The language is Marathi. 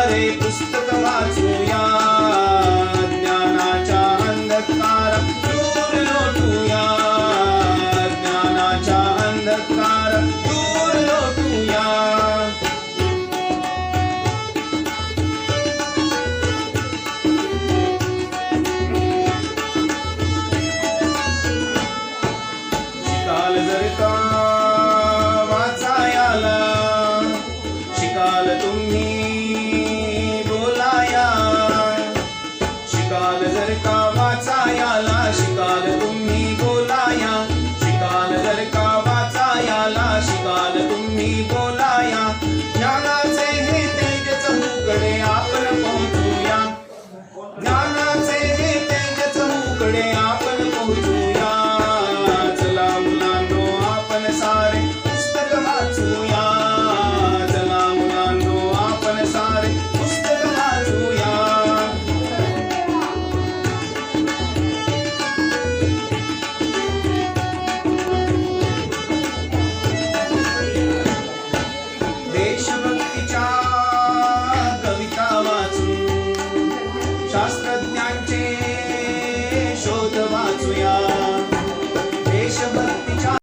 रे पुस्तक वाचूया, ज्ञानाच्या अंधकार दूर लोटूया, ज्ञानाच्या अंधकार दूर लोटूया. शिकाल जर का वाचायाला, शिकाल तुम्ही बोलाया, शिकाल जर का वाचायाला, शिकाल तुम्ही बोलाया, शिकाल जर का वाचायाला, शिकाल तुम्ही बोलाया. ज्ञाना